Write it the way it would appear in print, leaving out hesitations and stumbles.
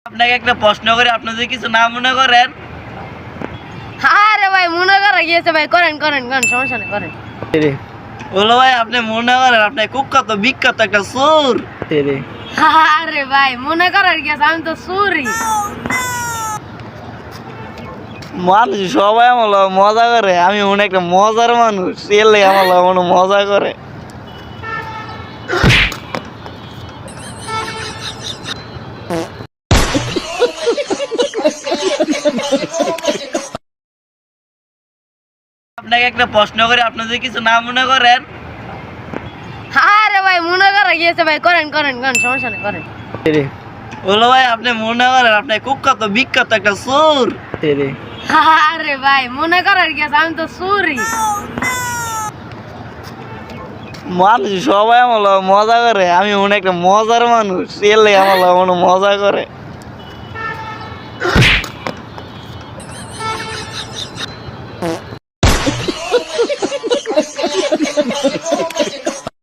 আপনাকে একটা প্রশ্ন করে আপনি যদি কিছু না মনে করেন। আরে ভাই মনে করা গিয়েছে ভাই, করেন করেন করেন, সমস্যা নেই, করেন। বলো ভাই আপনি মনে করেন আপনি কুখ্যাত বিখ্যাত একটা সুর। আরে ভাই মনে করার গিয়েছে, আমি তো সুরি। মানুষ সবাই আমার লগে মজা করে, আমি মনে একটা মজার মানুষ, এলে আমার লগে মনে মজা করে। আপনাকে একটা প্রশ্ন করে আপনি যদি কিছু না মনে করেন। আরে ভাই মনে করা গিয়েছে ভাই, করেন করেন করেন, সমস্যা নেই, করেন। বলো ভাই আপনি মনে করেন আপনি কুখ্যাত বিখ্যাত একটা সুর। আরে ভাই মনে করার গিয়েছে, আমি তো সুরি। মানুষ সবাই আমার লগে মজা করে, আমি মনে একটা মজার মানুষ, এলে আমার লগে মনে মজা করে।